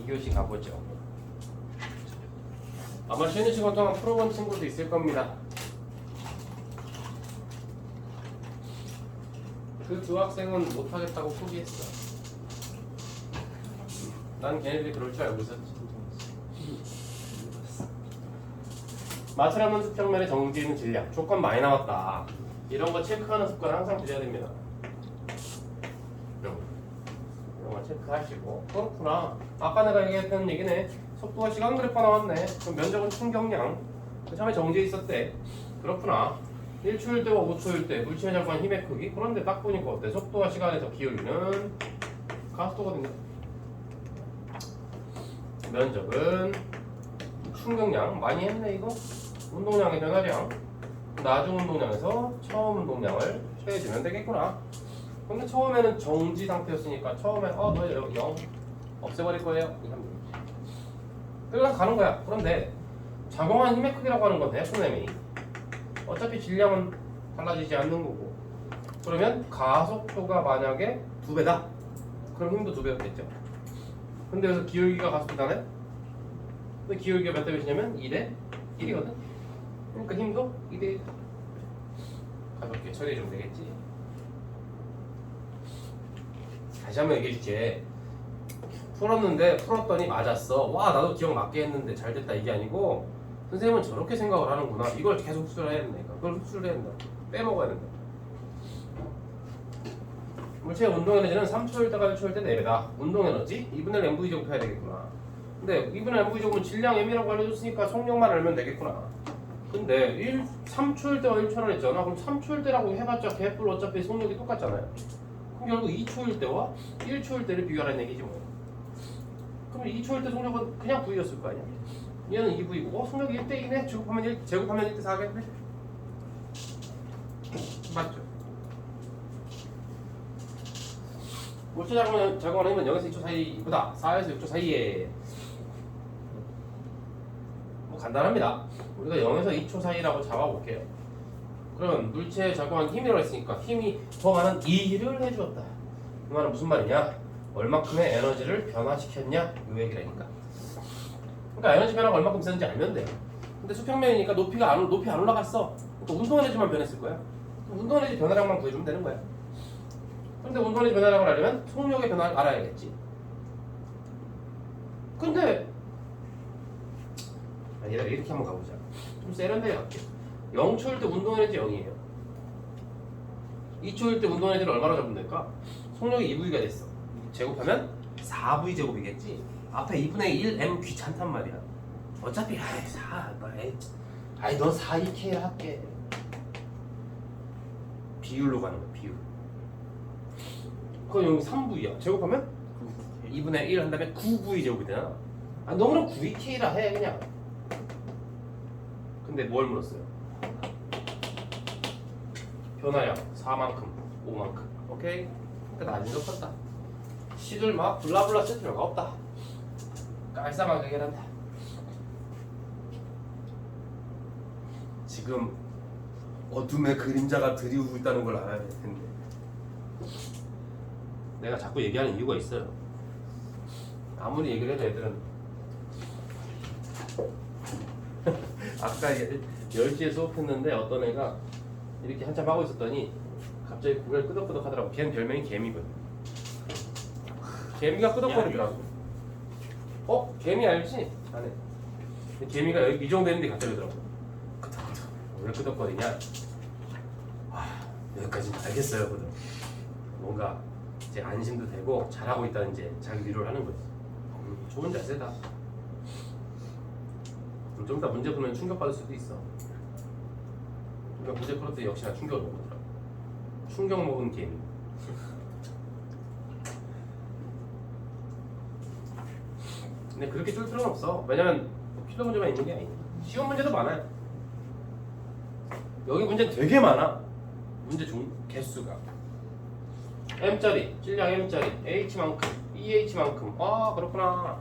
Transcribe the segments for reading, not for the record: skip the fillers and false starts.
2교시 가보죠. 아마 쉬는 시간 동안 풀어본 친구도 있을 겁니다. 그 두 학생은 못하겠다고 포기했어. 난 걔네들이 그럴 줄 알고 있었지. 마찰하는 수평면의 정지 있는 질량 조건 많이 나왔다. 이런 거 체크하는 습관 항상 들여야 됩니다. 이런 거 체크하시고. 그렇구나. 아까 내가 얘기했던 얘기네. 속도가 시간 그래프가 나왔네. 그럼 면적은 충격량. 처음에 정지에 있었대. 그렇구나. 1초일 때와 5초일 때 물체에 작용한 힘의 크기. 그런데 딱 보니까 어때? 속도와 시간에서 기울기는 가속도거든요. 면적은 충격량. 많이 했네 이거. 운동량의 변화량. 나중 운동량에서 처음 운동량을 최해주면 되겠구나. 근데 처음에는 정지 상태였으니까 처음에 너 0 없애버릴 거예요. 이렇게 하면 되겠지. 그래서 가는 거야. 그런데 작용한 힘의 크기라고 하는 건 Fnem이 어차피 질량은 달라지지 않는 거고, 그러면 가속도가 만약에 2배다. 그럼 힘도 2배였겠죠. 근데 여기서 기울기가 가속도잖아요. 근데 기울기가 몇 대 몇이냐면 2대 1이거든. 그러니까 힘도 2대 1. 가볍게 처리해주면 되겠지. 다시 한번 얘기해줄게. 풀었더니 맞았어. 와, 나도 기억 맞게 했는데 잘 됐다, 이게 아니고 선생님은 저렇게 생각을 하는구나. 이걸 계속 흡수를 해야 된다니까. 그걸 흡수를 해야 된다. 빼먹어야 된다. 물체의 운동 에너지는 3초일 때가 1초일 때 4배다. 운동 에너지 2분의 mv 제곱 해야 되겠구나. 근데 2분의 mv 제곱은 질량 m이라고 알려줬으니까 속력만 알면 되겠구나. 근데 3초일 때와 1초를 했잖아. 그럼 3초일 때라고 해봤자 개뿔 어차피 속력이 똑같잖아요. 그럼 결국 2초일 때와 1초일 때를 비교하라는 얘기지 뭐. 그럼 2초일 때 속력은 그냥 V였을 거 아니야. 얘는 2V고 속력이 1대2네. 제곱하면 1대 4겠네. 맞죠? 물체 작용하는 힘은 0에서 2초 사이보다 4에서 6초 사이에. 뭐 간단합니다. 우리가 0에서 2초 사이라고 잡아볼게요. 그러면 물체에 작용한 힘이라고 했으니까 힘이 더 많은 2를 해주었다. 그 말은 무슨 말이냐? 얼마큼의 에너지를 변화시켰냐? 요 얘기라니까. 그러니까 에너지 변화가 얼마큼 있었는지 알면 돼요. 근데 수평면이니까 높이 안 올라갔어. 그러니까 운동 에너지만 변했을 거야. 운동 에너지 변화량만 구해주면 되는 거야. 근데 운동 에너지 변화량을 알려면 속력의 변화를 알아야겠지. 근데 얘들아 이렇게 한번 가보자. 좀 세련되게 갈게. 0초일 때 운동 에너지 0이에요. 2초일 때 운동 에너지를 얼마로 잡으면 될까? 속력이 2V가 됐어. 제곱하면 4V 제곱이겠지. 앞에 2분의 1 M 귀찮단 말이야. 어차피 너 4, 2K 할게. 비율로 가는 거야. 비율. 그럼 여기 3V야. 제곱하면 2분의 1 한 다음에 9V 제곱이 되나? 너 그럼 9K라 해 그냥. 근데 뭘 물었어요? 변화량 4만큼, 5만큼. 오케이? 그러니까 나중에 컸다. 시들 막 블라블라 쓸 필요가 없다. 깔쌈하게 해결한다. 지금 어둠의 그림자가 드리우고 있다는 걸 알아야 될 텐데. 내가 자꾸 얘기하는 이유가 있어요. 아무리 얘기를 해도 애들은 아까 10시에 수업했는데 어떤 애가 이렇게 한참 하고 있었더니 갑자기 고개를 끄덕끄덕 하더라고. 걔는 별명이 개미거든. 개미가 끄덕거리더라고. 개미 알지? 안해. 개미가 여기 이 정도 했는데 갑자기 그러더라고. 끄덕끄덕. 왜 끄덕거리냐? 여기까지는 알겠어요. 그러더라고. 뭔가 이제 안심도 되고 잘하고 있다는 이제 자기 위로를 하는 거지. 좋은 자세다. 좀 이따 문제 풀면 충격받을 수도 있어. 그러니까 문제 풀을 때 역시나 충격을 먹더라고. 충격 먹은 개미. 근데 그렇게 쫄 필요는 없어. 왜냐면 필요 문제만 있는 게 아니야. 쉬운 문제도 많아요. 여기 문제 되게 많아. 문제 개수가 M짜리, 질량 M짜리, H만큼, EH만큼. 그렇구나.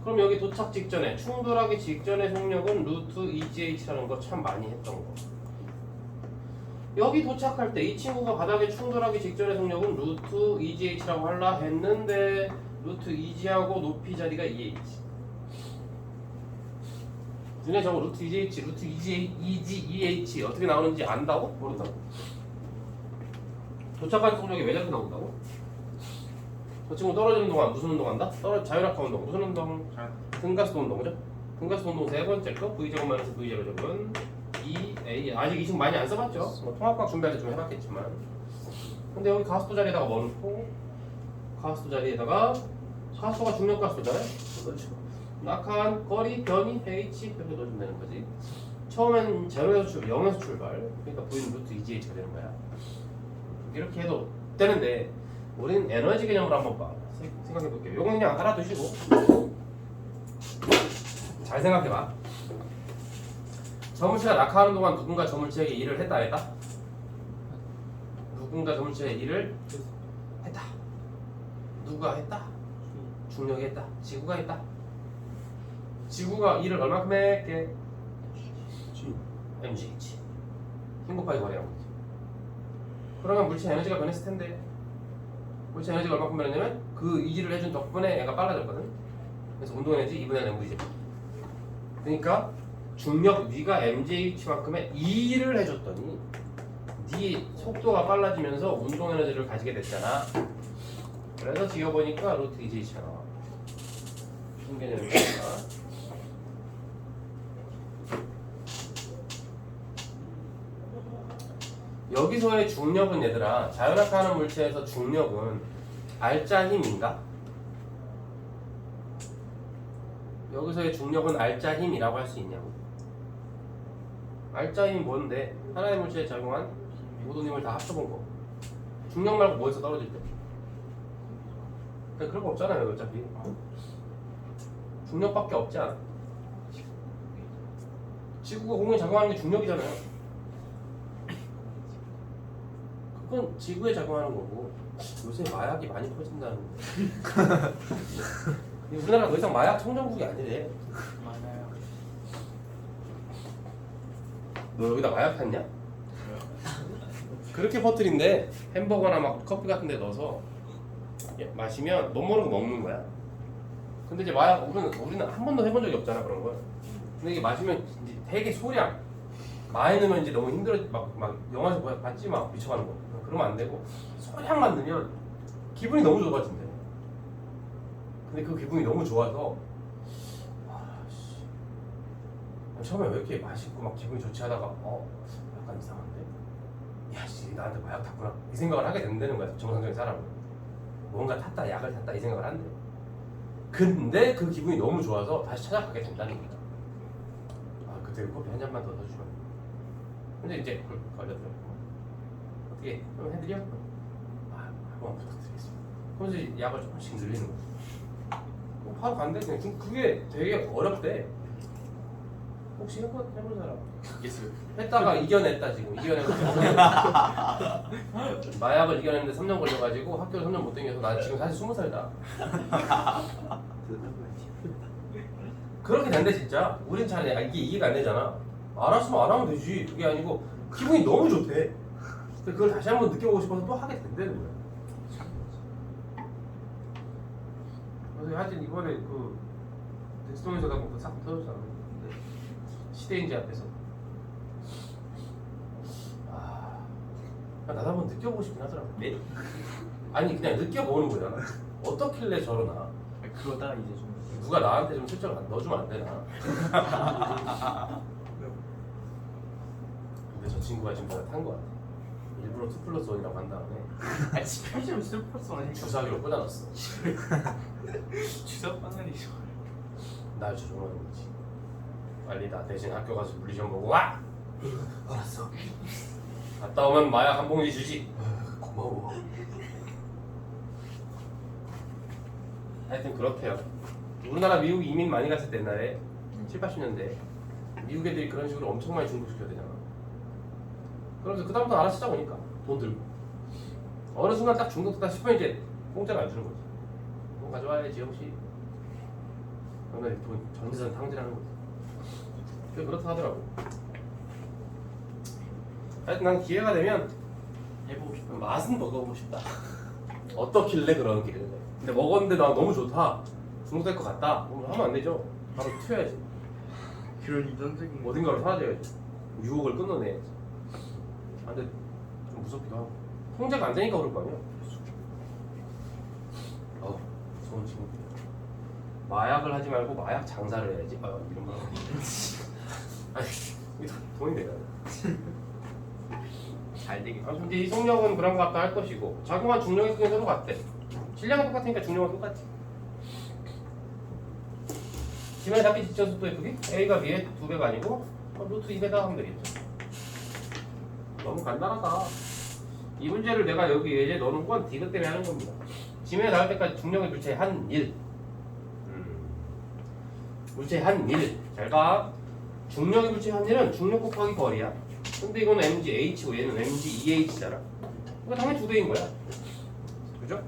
그럼 여기 도착 직전에 충돌하기 직전의 속력은 루트 EGH라는 거 참 많이 했던 거. 여기 도착할 때 이 친구가 바닥에 충돌하기 직전의 속력은 루트 EGH라고 하려 했는데 루트 2g하고 높이 자리가 2h. 눈에 저거 루트 2gh, 루트 2g, 2h 어떻게 나오는지 안다고? 모른다고. 도착한 속력이 왜 저렇게 나온다고? 저 친구 떨어지는 동안 무슨 운동한다? 자율학화 운동. 무슨 운동? 등가스 운동이죠? 등가스 운동 세 번째 거 V제곱 마이너스 V제곱 제곱은 2A. 아직 이 친구 많이 안 써봤죠? 뭐 통합과학 준비할 때 좀 해봤겠지만. 근데 여기 가스도 자리에다가 뭐 넣고 가스도 자리에다가 가스가 중력 가스잖아요? 그렇죠. 낙한 거리 변이 H 이렇게 넣어주면 되는 거지. 처음엔 0에서 출발. 그러니까 V는 루트 2GH가 되는 거야. 이렇게 해도 되는데 우리는 에너지 개념으로 한번 봐. 생각해 볼게요. 요건 그냥 알아두시고 잘 생각해봐. 저물체가 낙하하는 동안 누군가 저물체에게 일을 했다 안 했다? 누군가 저물체에 일을 했다. 누가 했다? 중력이 했다. 지구가 했다. 지구가 일을 얼마큼 했게? mgh. 힘 곱하기 거리라고 했지. 그러면 물체 에너지가 변했을 텐데 물체 에너지가 얼마큼 변했냐면 그 일을 해준 덕분에 얘가 빨라졌거든. 그래서 운동 에너지 2분의 1 mvj. 그러니까 중력 V가 mjh만큼의 일을 해줬더니 네 속도가 빨라지면서 운동 에너지를 가지게 됐잖아. 그래서 지어보니까 루트 2jh가 나와. 무슨 개념일까? 여기서의 중력은 얘들아, 자율학화하는 물체에서 중력은 알짜 힘인가? 여기서의 중력은 알짜 힘이라고 할 수 있냐고. 알짜 힘이 뭔데? 하나의 물체에 작용한 모든 힘을 다 합쳐본 거. 중력 말고 뭐에서 떨어질 때? 그런 거 없잖아요 어차피. 중력밖에 없지 않아. 지구가 공에 작용하는 게 중력이잖아요. 그건 지구에 작용하는 거고. 요새 마약이 많이 퍼진다는 거. 우리나라 더 이상 마약 청정국이 아니래. 맞아요. 너 여기다 마약 탔냐? 그렇게 퍼뜨린데 햄버거나 막 커피 같은 데 넣어서 마시면 못 모르고 먹는 거야. 근데 이제 마약 우리는 한 번도 해본 적이 없잖아 그런 걸. 근데 이게 마시면 이제 되게 소량 많이 넣으면 이제 너무 힘들어. 막 영화에서 봤지 막 미쳐가는 거. 그러면 안 되고 소량만 넣으면 기분이 너무 좋아진대. 근데 그 기분이 너무 좋아서 처음에 왜 이렇게 맛있고 막 기분이 좋지 하다가 약간 이상한데? 야씨 나한테 마약 탔구나 이 생각을 하게 된다는 거야. 정상적인 사람은 뭔가 탔다 약을 탔다 이 생각을 한대. 근데 그 기분이 너무 좋아서 다시 찾아가게 된다는 거야. 그때 커피 한 잔만 더 넣어주면. 근데 이제 걸려들어. 어떻게 좀 해드려? 한번 부탁드리겠습니다. 그러면서 이제 약을 조금씩 늘리는 거지. 바로 간대. 그냥 그게 되게 어렵대. 혹시 해본 사람? 했다가 이겨냈다 지금. 이겨내고 마약을 이겨냈는데 3년 걸려가지고 학교를 3년 못 다녀서 나 지금 사실 20살이다. 그렇게 된대 진짜. 우린 잘 이게 이해가 안 되잖아. 알았으면 안 하면 되지. 그게 아니고 기분이 너무 좋대. 근데 그걸 다시 한번 느껴보고 싶어서 또 하게 된다는 거야. 그래서 하여튼 이번에 그 덱스톤에서가 그 사건 터졌잖아. 시대인지 앞에서. 나도 한번 느껴보고 싶긴 하더라고. 네? 아니 그냥 느껴보는 거잖아. 어떻길래 저러나. 그러다가 이제 좀 누가 나한테 좀 슬쩍 넣어주면 안 되나. 근데 저 친구가 지금 내가 탄 거 같아. 일부러 2+1이라고 한 다음에 편의점 슬퍼서 주사기로 꽂아놨어. 주사 빵을이죠. 날 조종하는 거지. 빨리 나 대신 학교 가서 물리시험 보고 와! 알았어. 갔다 오면 마약 한 봉지 주지. 고마워. 하여튼 그렇대요. 우리나라 미국 이민 많이 갔을 때 옛날에 7, 80년대 미국 애들이 그런 식으로 엄청 많이 중독시켜야 되잖아. 그러면서 그다음부터 알아서 찾아오니까 돈 들고 어느 순간 딱 중독됐다 싶으면 이제 공짜로 안 주는 거지. 돈 가져와야지 혹시. 그러면 돈 전재산 탕진하는 거지. 그렇다 하더라고. 하여튼 난 기회가 되면 해보고 싶어. 맛은 먹어보고 싶다. 어떻길래 그런 길을 근데 먹었는데 나 너무 좋다. 중독될 것 같다. 그럼 하면 안 되죠. 바로 튀어야지. 그런 유전적인 어딘가로 사라져야지. 유혹을 끊어내야지. 아, 근데 좀 무섭기도 하고. 통제가 안 되니까 그럴 거 아니야. 좋은 친구. 마약을 하지 말고 마약 장사를 해야지. 이런 거. 아니, 이게 돈이 내가. 잘 되겠다. 근데 이 속력은 그런 것 같다 할 것이고 작용한 중력의 크기는 서로 같대. 질량은 똑같으니까 중력은 똑같지. 지면에 잡기 직전 속도의 크기 A가 B의 2배가 아니고 루트 2배다 하면 되겠죠. 너무 간단하다. 이 문제를 내가 여기 예제 넣어놓은 건 디귿 때문에 하는 겁니다. 지면에 닿을 때까지 중력의 물체의 한 일. 물체의 한 일. 잘 봐. 중력의 물체의 한 일은 중력 곱하기 거리야. 근데 이건 mgH고 얘는 mgEH잖아. 그러니까 당연히 2배인 거야. 그죠?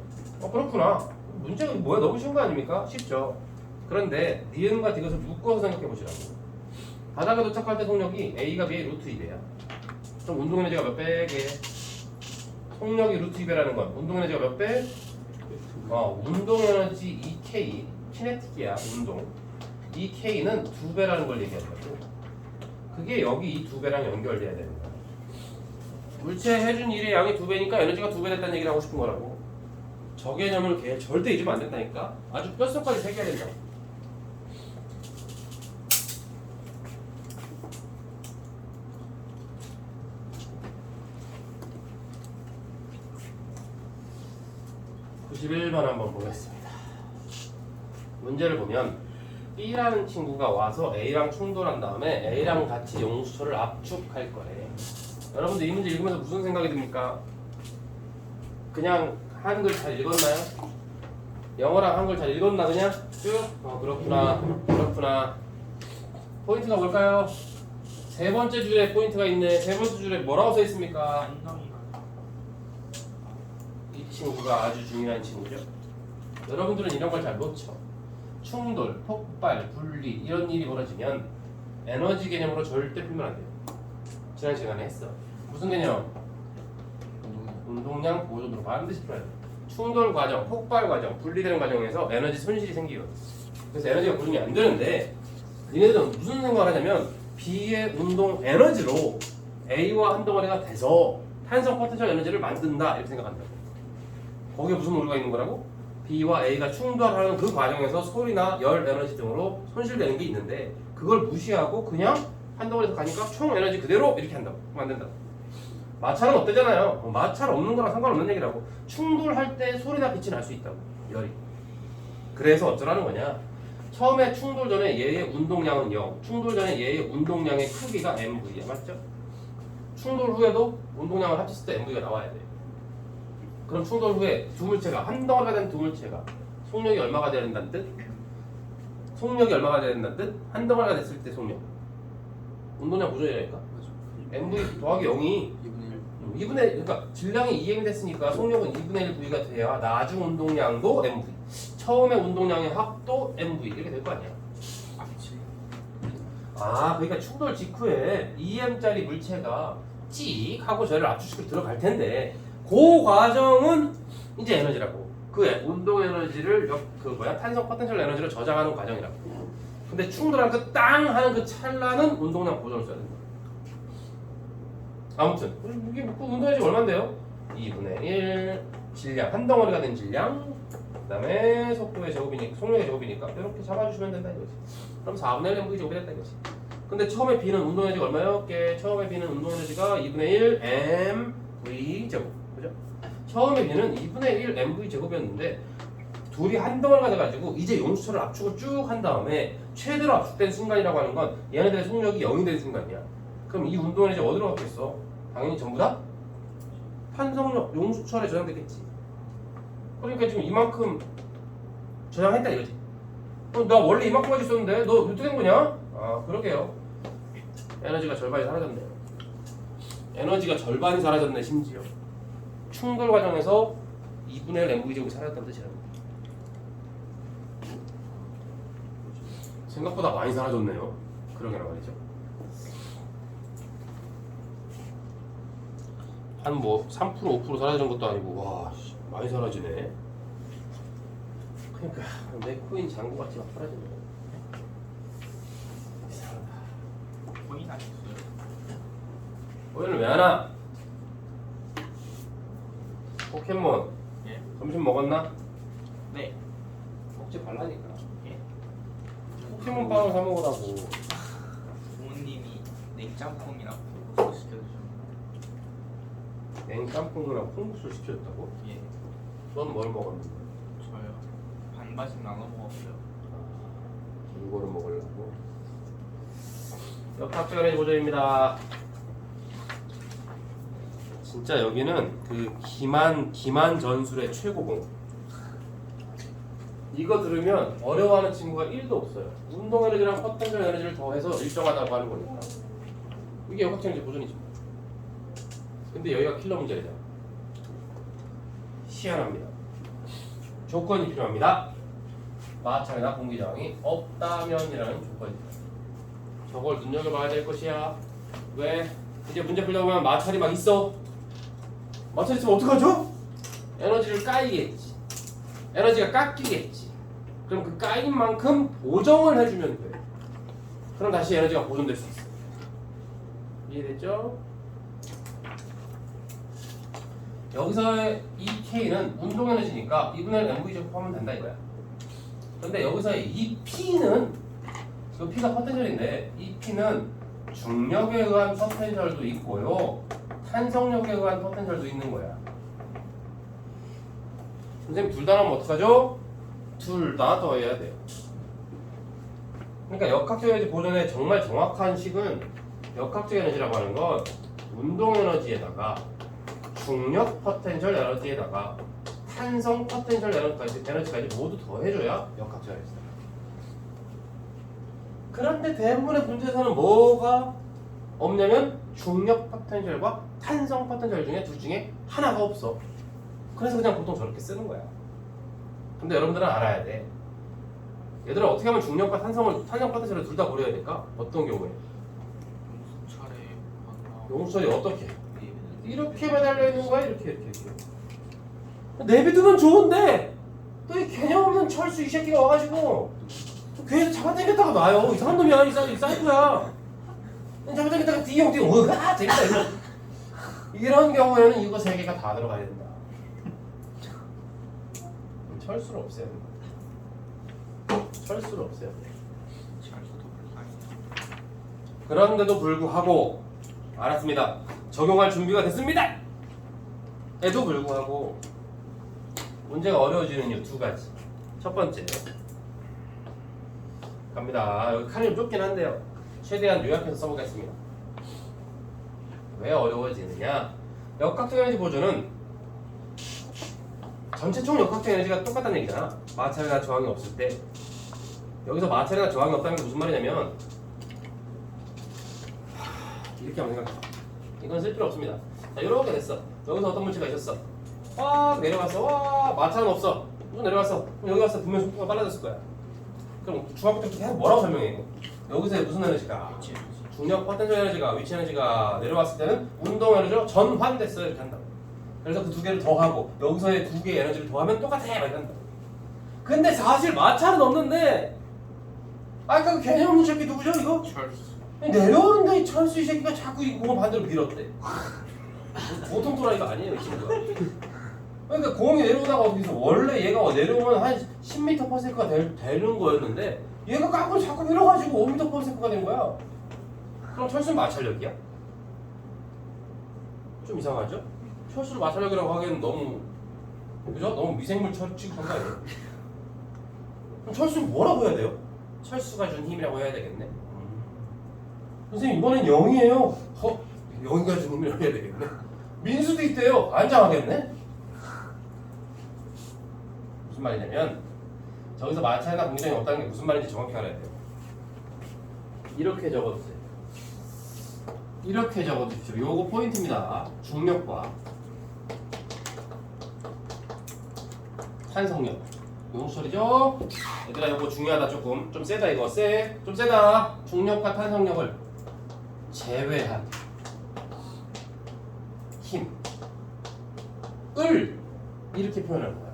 그렇구나. 문제가 뭐야? 너무 쉬운 거 아닙니까? 쉽죠. 그런데 니은과 디귿을 묶어서 생각해 보시라고. 바닥에 도착할 때 속력이 A가 B의 루트 2배야. 그럼 운동 에너지가 몇 배게? 속력이 루트 2배라는 건 운동 에너지가 몇 배? 운동 에너지 2K, 키네틱이야, 운동. 2K는 2배라는 걸 얘기한다고. 그게 여기 이 2배랑 연결돼야 되는 거야. 물체 해준 일의 양이 2배니까 에너지가 2배 됐다는 얘기를 하고 싶은 거라고. 저 개념을 절대 잊으면 안 된다니까. 아주 뼛속까지 새겨야 된다. (91번) 한번 보겠습니다. 문제를 보면 B라는 친구가 와서 A랑 충돌한 다음에 A랑 같이 용수철을 압축할 거래. 여러분들 이 문제 읽으면서 무슨 생각이 듭니까? 그냥 한글 잘 읽었나요? 영어랑 한글 잘 읽었나 그냥? 쭉? 그렇구나. 그렇구나. 포인트가 뭘까요? 세 번째 줄에 포인트가 있네. 세 번째 줄에 뭐라고 써 있습니까? 안정이가 이 친구가 아주 중요한 친구죠. 여러분들은 이런 걸 잘 놓쳐. 충돌, 폭발, 분리 이런 일이 벌어지면 에너지 개념으로 절대 풀면 안 돼요. 지난 시간에 했어. 무슨 개념? 운동량 보존으로 반드시 풀어야 돼. 충돌 과정, 폭발 과정, 분리되는 과정에서 에너지 손실이 생기거든. 그래서 에너지가 보존이 안 되는데 니네들은 무슨 생각을 하냐면 B의 운동 에너지로 A와 한 덩어리가 돼서 탄성 포텐셜 에너지를 만든다 이렇게 생각한다고. 거기에 무슨 오류가 있는 거라고? B와 A가 충돌하는 그 과정에서 소리나 열 에너지 등으로 손실되는 게 있는데 그걸 무시하고 그냥 한 덩어리에서 가니까 총 에너지 그대로 이렇게 한다고. 만든다. 마찰은 없대잖아요. 마찰 없는 거랑 상관없는 얘기라고. 충돌할 때 소리나 빛이 날 수 있다고. 열이. 그래서 어쩌라는 거냐. 처음에 충돌 전에 얘의 운동량은 0. 충돌 전에 얘의 운동량의 크기가 mv야. 맞죠? 충돌 후에도 운동량을 합쳤을 때 mv가 나와야 돼. 그럼 충돌 후에 두 물체가 한 덩어리가 된 두 물체가 속력이 얼마가 돼야 된다는 뜻? 속력이 얼마가 돼야 된다는 뜻? 한 덩어리가 됐을 때 속력. 운동량 보존이라니까. mv 더하기 0이 2분의 1, 그러니까 질량이 2m이 됐으니까 속력은 2분의 1 V가 돼야 나중 운동량도 mv. 처음에 운동량의 합도 mv 이렇게 될 거 아니야. 그러니까 충돌 직후에 2m짜리 물체가 찍 하고 저를 압축시키고 들어갈 텐데 그 과정은 이제 에너지라고. 그 운동 에너지를 탄성 포텐셜 에너지로 저장하는 과정이라고. 근데 충돌한 그 땅 하는 그 찰나는 운동량 보존을 써야 된다. 아무튼 이게 운동 에너지 얼마인데요? 2분의 1 질량 한 덩어리가 된 질량 그다음에 속도의 제곱이니까 속력의 제곱이니까 이렇게 잡아주시면 된다 이거지. 그럼 4분의 1 mv 제곱이 됐다 이거지. 근데 처음에 B는 운동 에너지가 얼마였게? 처음에 B는 운동 에너지가 2분의 1 mv 제곱. 그죠? 처음에 B는 2분의 1 mv 제곱이었는데 둘이 한 덩어리가 돼가지고 이제 용수철을 압축을 쭉 한 다음에 최대로 압축된 순간이라고 하는 건 얘네들의 속력이 0이 된 순간이야. 그럼 이 운동 에너지 어디로 갔겠어? 당연히 전부 다 탄성력 용수철에 저장됐겠지. 그러니까 지금 이만큼 저장했다 이거지. 나 원래 이만큼 가지고 있었는데 너 어떻게 된 거냐? 그러게요. 에너지가 절반이 사라졌네요. 에너지가 절반이 사라졌네. 심지어 충돌 과정에서 2분의 1 mv 제곱이 사라졌다는 뜻이라고. 생각보다 많이 사라졌네요. 그러게나 말이죠. 한 3% 5% 사라진 것도 아니고 와 많이 사라지네. 그러니까 내 코인 장구같이 막 사라지는 거. 이상하다. 코인 아셨어요? 오늘 왜 하나? 포켓몬 예? 점심 먹었나? 네. 먹지 말라니까. 예? 포켓몬 빵을 사 먹으라고. 부모님이 냉짬뽕이랑 콩국수 시켜주셨나요? 냉짬뽕이랑 콩국수 시켜줬다고? 예. 넌 뭘 먹었는데? 저요. 반반씩 나눠 먹었어요. 이거를 먹으려고. 역학적인 보조입니다. 진짜 여기는 그 기만 전술의 최고봉. 이거 들으면 어려워하는 친구가 1도 없어요. 운동 에너지랑 포텐셜 에너지를 더해서 일정하다고 하는 거니까. 이게 역학적인 보존이죠. 근데 여기가 킬러 문제잖아. 희한합니다. 조건이 필요합니다. 마찰이나 공기저항이 없다면이라는 조건입니다. 저걸 눈여겨봐야 될 것이야. 왜? 이제 문제 풀다 보면 마찰이 막 있어. 마찰 있으면 어떡하죠? 에너지를 까이겠지. 에너지가 깎이겠지. 그럼 그 까인 만큼 보정을 해주면 돼. 그럼 다시 에너지가 보존될 수 있어. 이해됐죠? 여기서의 이 K는 운동 에너지니까 2분의 1 MV 제곱하면 된다 이거야. 근데 여기서의 이 P는 이 P가 포텐셜인데 이 P는 중력에 의한 포텐셜도 있고요. 탄성력에 의한 포텐셜도 있는 거야. 선생님 둘 다 하면 어떡하죠? 둘 다 더해야 돼요. 그러니까 역학적 에너지 보존의 정말 정확한 식은 역학적 에너지라고 하는 건 운동 에너지에다가 중력 포텐셜 에너지에다가 탄성 포텐셜 에너지까지 모두 더해줘야 역학적 에너지다. 그런데 대부분의 문제에서는 뭐가 없냐면 중력 포텐셜과 탄성 포텐셜 중에 둘 중에 하나가 없어. 그래서 그냥 보통 저렇게 쓰는 거야. 근데 여러분들은 알아야 돼. 얘들아 어떻게 하면 중력과 탄성 포텐셜을 둘 다 고려해야 될까? 어떤 경우에? 용수철에 만나. 용수철이 어떻게? 이렇게 매달려 있는 거야? 이렇게. 내비두면 좋은데 또 이 개념 없는 철수 이 새끼가 와가지고 괜히 잡아당겼다가 놔요. 이상한 놈이야. 이 사이코야. 잡아당겼다가 띠용 재밌다 이런 경우에는 이거 세 개가 다 들어가야 된다. 철수를 없애야 된다. 철수를 없애야 돼. 잘수도 불가능해. 그런데도 불구하고 알았습니다. 적용할 준비가 됐습니다. 에도 불구하고 문제가 어려워지는 이유 두 가지. 첫 번째 갑니다. 여기 칸이 좀 좁긴 한데요. 최대한 요약해서 써보겠습니다. 왜 어려워지느냐? 역학적 에너지 보존은 전체 총 역학적 에너지가 똑같다는 얘기잖아. 마찰이나 저항이 없을 때. 여기서 마찰이나 저항이 없다는 게 무슨 말이냐면 이렇게 한번 생각해. 이건 쓸 필요 없습니다. 자, 이렇게 됐어. 여기서 어떤 물체가 있었어. 확 내려왔어. 와, 마찰은 없어. 또 내려왔어. 그럼 여기 왔어. 분명 속도가 빨라졌을 거야. 그럼 중학부터 계속 뭐라고 설명해? 이거? 여기서 무슨 에너지가? 중력 포텐셜 에너지가, 위치 에너지가 내려왔을 때는 운동 에너지로 전환됐어요. 이렇게 한다. 그래서 그 두 개를 더하고 여기서의 두 개의 에너지를 더하면 똑같아. 이렇게 한다. 근데 사실 마찰은 없는데 아까 그 개념 없는 새끼 누구죠 이거? 철수. 내려오는데 이 철수 이 새끼가 자꾸 이 공을 반대로 밀었대. 보통 또라이가 아니에요 이 친구가. 그러니까 공이 내려오다가 어디서 원래 얘가 내려오면 한 10m/s가 되는 거였는데 얘가 깎고 자꾸 밀어가지고 5m/s가 된 거야. 그럼 철수는 마찰력이야? 좀 이상하죠? 철수를 마찰력이라고 하기에는 너무 그죠? 너무 미생물 취급한 거 아니에요? 그럼 철수는 뭐라고 해야 돼요? 철수가 준 힘이라고 해야 되겠네. 선생님 이번엔 0이에요. 0이가 준 힘이라고 해야 되겠네. 민수도 있대요. 안장하겠네. 무슨 말이냐면 저기서 마찰이나 공기장이 없다는 게 무슨 말인지 정확히 알아야 돼요. 이렇게 적어주세요. 이렇게 적어주십시오. 요거 포인트입니다. 중력과 탄성력. 용수철이죠? 얘들아 요거 중요하다. 조금 좀 세다 이거. 좀 세다. 중력과 탄성력을 제외한 힘을 이렇게 표현하는 거야.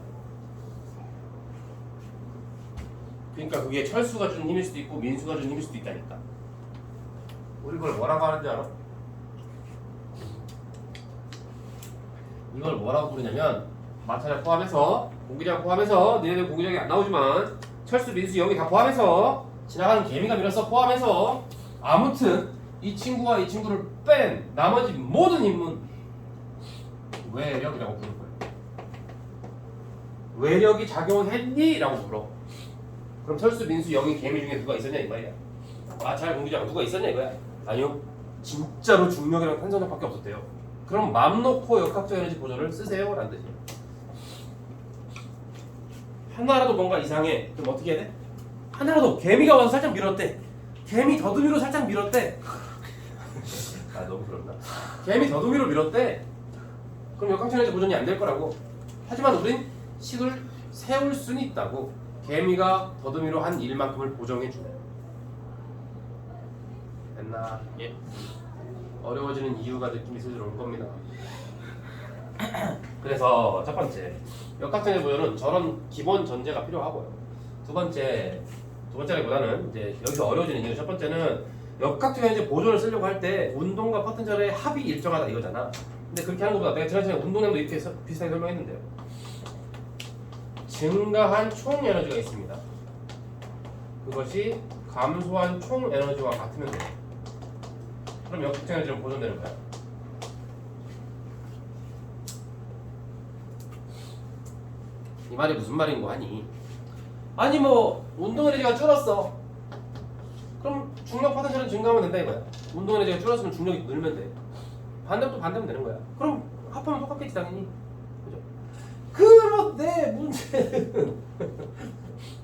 그러니까 그게 철수가 주는 힘일 수도 있고 민수가 주는 힘일 수도 있다니까. 우리 그걸 뭐라고 하는지 알아? 이걸 뭐라고 부르냐면 마찰력 포함해서 공기장 포함해서 너네들 공기장이 안 나오지만 철수, 민수, 영이 다 포함해서 지나가는 개미가 밀어서 포함해서 아무튼 이 친구와 이 친구를 뺀 나머지 모든 인문 외력이라고 부를 거예요. 외력이 작용했니? 라고 물어. 그럼 철수, 민수, 영이 개미 중에 누가 있었냐 이 말이야. 마찰, 공기장 누가 있었냐 이거야. 아니요. 진짜로 중력이랑 탄성력밖에 없었대요. 그럼 맘 놓고 역학적 에너지 보존을 쓰세요 라는 뜻이에요. 하나라도 뭔가 이상해. 그럼 어떻게 해야 돼? 하나라도 개미가 와서 살짝 밀었대. 개미 더듬이로 살짝 밀었대. 아 너무 그런다. 개미 더듬이로 밀었대. 그럼 역학적 에너지 보존이 안 될 거라고. 하지만 우린 식을 세울 수는 있다고. 개미가 더듬이로 한 일만큼을 보정해 주네. 됐나? 예. 어려워지는 이유가 느낌이 슬슬 올 겁니다. 그래서 첫 번째 역학적 보존은 저런 기본 전제가 필요하고요. 두 번째보다는 이제 여기서 어려워지는 이유 첫 번째는 역학적 에너지 보존을 쓰려고 할 때 운동과 포텐셜의 합이 일정하다 이거잖아. 근데 그렇게 하는 것보다 내가 지난 시간에 운동량도 이렇게 비슷하게 설명했는데요. 증가한 총 에너지가 있습니다. 그것이 감소한 총 에너지와 같으면 돼요. 그럼 역학적 에너지는 보존되는 거야. 이 말이 무슨 말인 거 아니? 아니 뭐 운동 에너지가 줄었어. 그럼 중력 포텐셜은 증가하면 된다 이거야. 운동 에너지가 줄었으면 중력이 늘면 돼. 반대면 또 반대면 되는 거야. 그럼 합하면 똑같겠지 당연히. 그죠? 그런데 문제는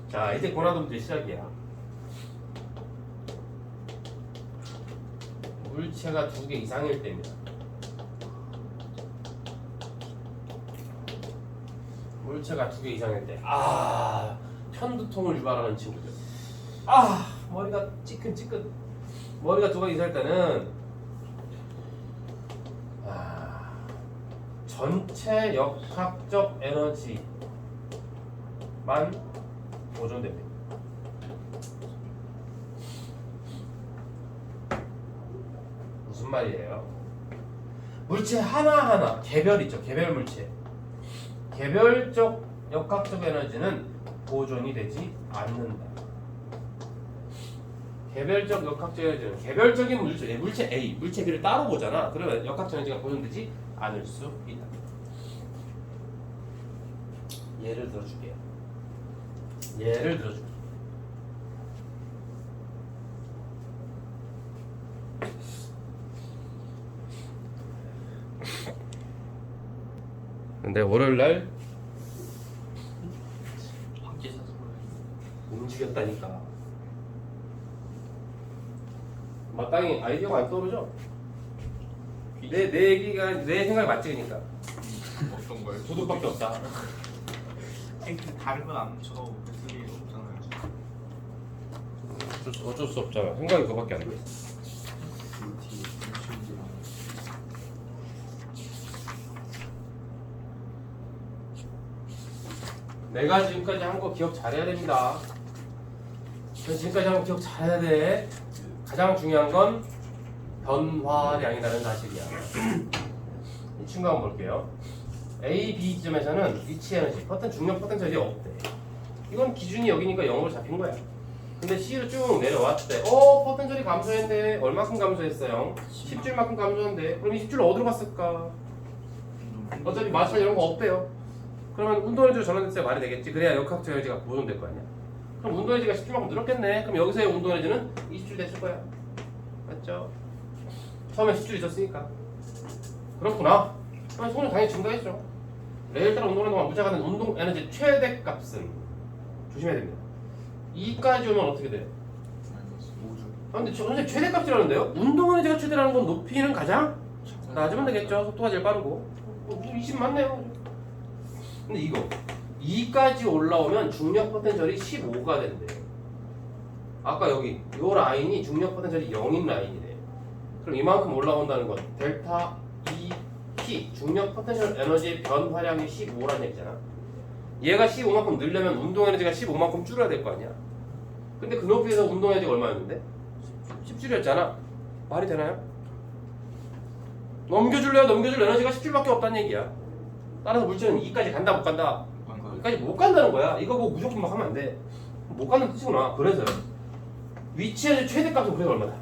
자 이제 고난도 문제 시작이야. 물체가 2개 이상일 때입니다. 물체가 2개 이상일 때, 편두통을 유발하는 친구들. 머리가 찌끈찌끈. 머리가 2개 이상일 때는 전체 역학적 에너지만 보존됩니다. 무슨 말이에요? 물체 하나하나 개별 있죠. 개별 물체. 개별적 역학적 에너지는 보존이 되지 않는다. 개별적 역학적 에너지는 개별적인 물체 A, 물체 B를 따로 보잖아. 그러면 역학적 에너지가 보존되지 않을 수 있다. 예를 들어줄게요. 근데 월요일날 밖에서 움직였다니까. 마땅히 아이디어가 안 떠오르죠? 내 얘기가 내 생각이 맞지 그러니까. 어떤 거예요? 도둑밖에 없다. 다른 건 안 쳐도 쓸 일 없잖아요. 어쩔 수 없잖아. 생각이 그거밖에 안 돼. 내가 지금까지 한 거 기억 잘해야 됩니다. 지금까지 한 거 기억 잘해야 돼. 가장 중요한 건 변화량이라는 사실이야. 이 친구 한번 볼게요. A, B 지점에서는 위치 에너지, 중력 포텐셜이 없대. 이건 기준이 여기니까 0으로 잡힌 거야. 근데 C로 쭉 내려왔대. 포텐셜이 감소했는데 얼마큼 감소했어요? 10줄만큼 감소했는데 그럼 이 10줄 어디로 갔을까? 어차피 마찰 이런 거 없대요. 그러면 운동 에너지로 전환됐어야 말이 되겠지. 그래야 역학적 에너지가 보존될 거 아니야. 그럼 운동 에너지가 10줄만큼 늘었겠네. 그럼 여기서의 운동 에너지는 20줄 됐을 거야. 맞죠? 처음에 10줄 있었으니까. 그렇구나. 그럼 손이 당연히 증가했죠. 레일 따라 운동하는 동안 무자가는 운동 에너지 최대 값은 조심해야 됩니다. 2까지 오면 어떻게 돼요? 근데 선생님 최대 값이라는데요? 운동 에너지가 최대라는 건 높이는 가장 낮으면 되겠죠. 속도가 제일 빠르고 20 맞네요. 근데 이거 2까지 올라오면 중력 포텐셜이 15가 된대요. 아까 여기 이 라인이 중력 포텐셜이 0인 라인이래. 그럼 이만큼 올라온다는 건 델타 P 중력 포텐셜 에너지의 변화량이 15라는 얘기잖아. 얘가 15만큼 늘려면 운동 에너지가 15만큼 줄어야 될 거 아니야. 근데 그 높이에서 운동 에너지가 얼마였는데? 10줄이었잖아. 말이 되나요? 넘겨줄래요? 넘겨줄 에너지가 10줄밖에 없다는 얘기야. 따라서 물질은 2까지 간다 못 간다? 2까지 못 간다는 거야. 이거 뭐 무조건 막 하면 안 돼. 못 가는 뜻이구나. 그래서요. 위치 에너지 최대값은 그래서 얼마다?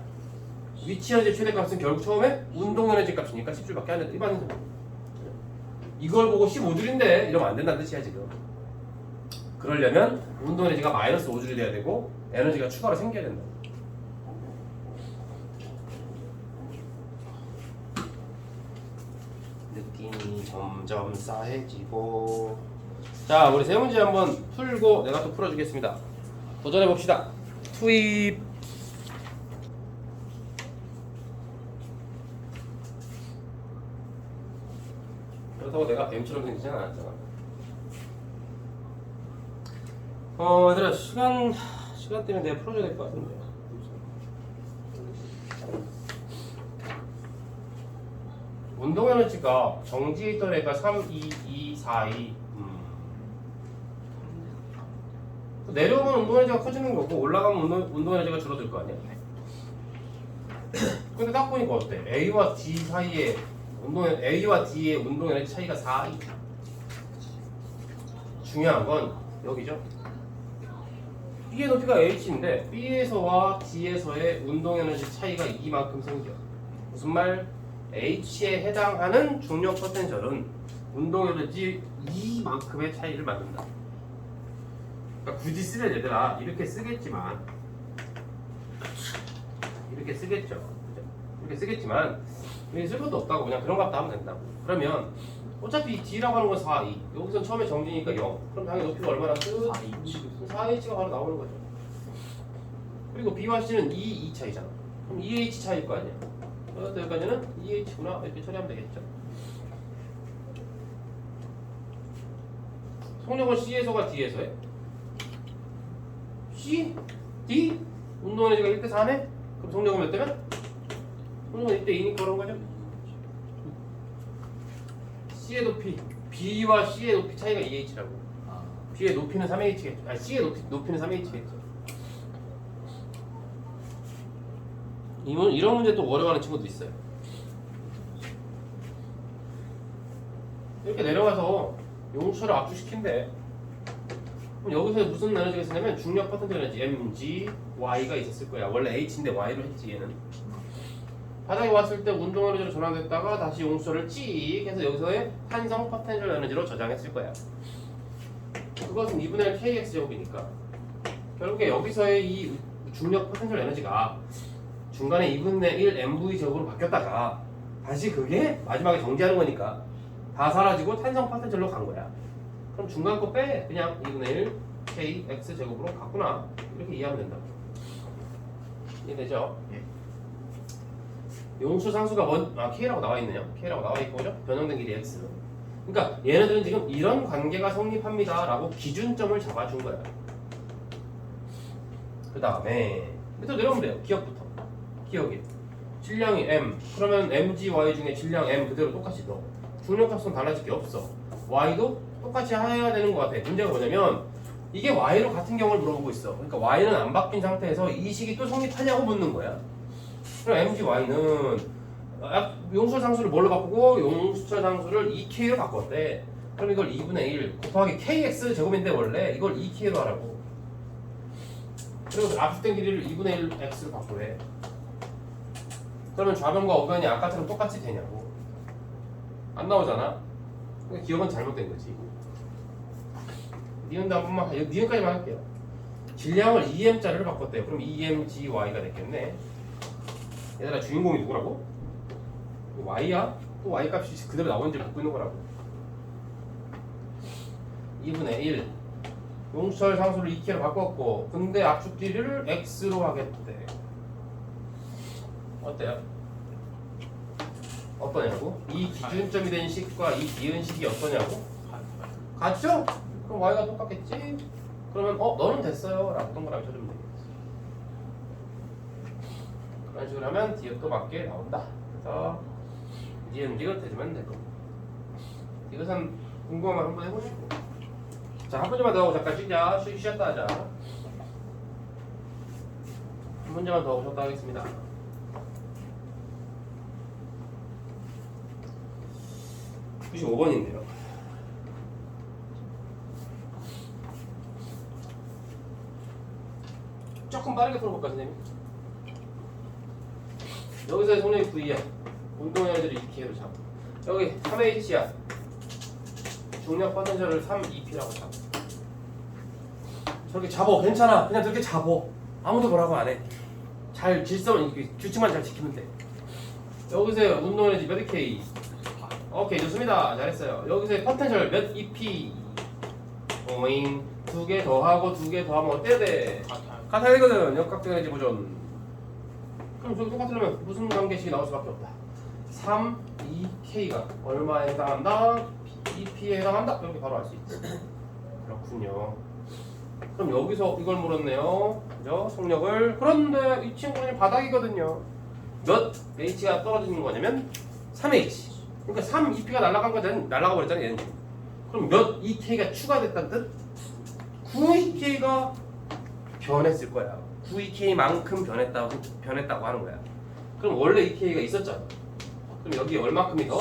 위치 에너지 최대값은 결국 처음에 운동 에너지 값이니까 10줄밖에 안 돼. 일반적으로. 이걸 보고 15줄인데 이러면 안 된다는 뜻이야 지금. 그러려면 운동 에너지가 마이너스 5줄이 돼야 되고 에너지가 추가로 생겨야 된다. 느낌이 점점 싸해지고. 자, 우리 세 문제 한번 풀고 내가 또 풀어주겠습니다. 도전해 봅시다. 투입. 그렇다고 내가 뱀처럼 생기진 않았잖아. 얘들아 시간 때문에 내가 풀어줘야 될 것 같은데. 운동 에너지가 정지에 있던 애가 3, 2, 2, 4, 2. 내려오면 운동 에너지가 커지는 거고 올라가면 운동 에너지가 줄어들 거 아니야. 근데 딱 보니까 어때? A와 D 사이에 A와 D의 운동 에너지 차이가 4, 2. 중요한 건 여기죠. B의 높이가 H인데 B에서와 D에서의 운동 에너지 차이가 2만큼 생겨. 무슨 말? H에 해당하는 중력 포텐셜은 운동 에너지 2만큼의 차이를 만든다. 그러니까 굳이 쓰면 얘들아 이렇게 쓰겠지만 이렇게 쓰겠죠. 그죠? 이렇게 쓰겠지만 여기 쓸 것도 없다고 그냥 그런 값도 하면 된다고. 그러면 어차피 D라고 하는 건 4, 2. 여기선 처음에 정지니까 0. 그럼 당연히 높이가 얼마나 끝? 4H가 바로 나오는 거죠. 그리고 B와 C는 2 차이잖아. 그럼 2H 차이일 거 아니야. 그래서 여기까지는 2H구나 이렇게 처리하면 되겠죠. 속력은 C에서가 D에서에 C, D 운동 에너지가 1대 4네? 그럼 속력은 몇 대면? 속력은 1대 2니까 그런 거죠. C의 높이, B와 C의 높이 차이가 2H라고. B의 높이는 3H겠죠. 아니 C의 높이는 3H겠죠. 이런 문제 또 어려워하는 친구도 있어요. 이렇게 내려가서 용수를 압축시킨대. 그럼 여기서 무슨 에너지가 있었냐면 중력 포텐셜 에너지 mg, y가 있었을 거야. 원래 h인데 y로 했지 얘는. 바닥에 왔을 때 운동 에너지로 전환됐다가 다시 용수를 찍 해서 여기서의 탄성 포텐셜 에너지로 저장했을 거야. 그것은 2분의 1 kx 제곱이니까 결국에 여기서의 이 중력 포텐셜 에너지가 중간에 2분의 1 mv 제곱으로 바뀌었다가 다시 그게 마지막에 정지하는 거니까 다 사라지고 탄성 포텐셜로 간 거야. 그럼 중간 거 빼. 그냥 2분의 1 kx 제곱으로 갔구나. 이렇게 이해하면 된다. 이해되죠? 예. 용수 상수가 k라고 나와 있네요. k라고 나와 있고 그죠? 변형된 길이 x. 그러니까 얘네들은 지금 이런 관계가 성립합니다라고 기준점을 잡아준 거야. 그 다음에 밑으로 내려오면 돼요. 기억부터. 기억이. 질량이 m. 그러면 mg, y 중에 질량 m 그대로 똑같이 넣어. 중력값은 달라질 게 없어. y도 똑같이 해야 되는 것 같아. 문제가 뭐냐면 이게 y로 같은 경우를 물어보고 있어. 그러니까 y는 안 바뀐 상태에서 이 식이 또 성립하냐고 묻는 거야. 그럼 mg, y는 용수철 상수를 뭘로 바꾸고 용수철 상수를 2k로 바꿨대. 그럼 이걸 2분의 1 곱하기 kx 제곱인데 원래 이걸 2k로 하라고. 그리고 압축된 길이를 2분의 1 x로 바꾸래. 그러면 좌변과 우변이 아까처럼 똑같이 되냐고. 안 나오잖아. 그러니까 기억은 잘못된 거지. 니은도 한 번만, 니은까지만 할게요. 질량을 2m짜리를 바꿨대요. 그럼 2mgy가 됐겠네. 얘들아 주인공이 누구라고? y야? 또 y 값이 그대로 나오는지 묻고 있는 거라고. 2분의 1 용수철 상수를 2k로 바꿨고 근데 압축 길이를 x로 하겠대. 어때요? 어떠냐고? 이 기준점이 된 식과 이 니은식이 어떠냐고? 같죠? 그럼 y가 똑같겠지? 그러면 너는 됐어요 라고 동그라미 쳐주면 되겠지. 그런 식으로 하면 디귿도 맞게 나온다. 그래서 니은 디귿 해주면 되고 디귿은 궁금하면 한번 해보시고. 자, 한 번만 더 하고 잠깐 쉬자. 쉬었다 하자. 한 문제만 더 오셨다 하겠습니다. (95번인데요) 조금 빠르게 풀어볼까 선생님? 여기서의 속력이 V야. 운동량들이 2K로 잡아. 여기 3H야. 중력 포텐셜을 3EP라고 잡아. 저렇게 잡어. 괜찮아. 그냥 저렇게 잡어. 아무도 뭐라고 안 해. 잘 질서는 규칙만 잘 지키면 돼. 여기서의 운동에너지 몇 K? 오케이 좋습니다. 잘했어요. 여기서의 포텐셜 몇 EP? 오잉. 2개 더하고 2개 더하면 어때야 돼? 같아요. 같아야 되거든. 역각적 에너지 보존. 그럼 저기 똑같으려면 무슨 관계식이 나올 수밖에 없다. 3, 2K가 얼마에 해당한다? EP에 해당한다? 이렇게 바로 알 수 있지. 그렇군요. 그럼 여기서 이걸 물었네요. 그죠? 속력을. 그런데 이 친구는 바닥이거든요. 몇 H가 떨어지는 거냐면 3H. 그러니까 3 EP가 날아간 거잖아. 날아가 버렸잖아 얘는. 그럼 몇 EK가 추가됐다는 뜻? 9 EK가 변했을 거야. 9 EK만큼 변했다고 하는 거야. 그럼 원래 EK가 있었잖아. 그럼 여기 얼마큼이 더?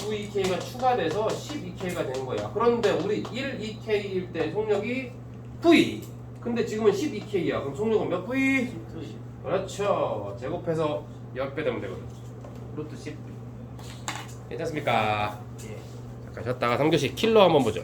9 EK가 추가돼서 10 EK가 되는 거야. 그런데 우리 1 EK일 때 속력이 V. 근데 지금은 10 EK야. 그럼 속력은 몇 V? 그렇죠. 제곱해서 10배 되면 되거든. 루트 10. 괜찮습니까? 예. 잠깐 쉬었다가 3교시 킬러 한번 보죠.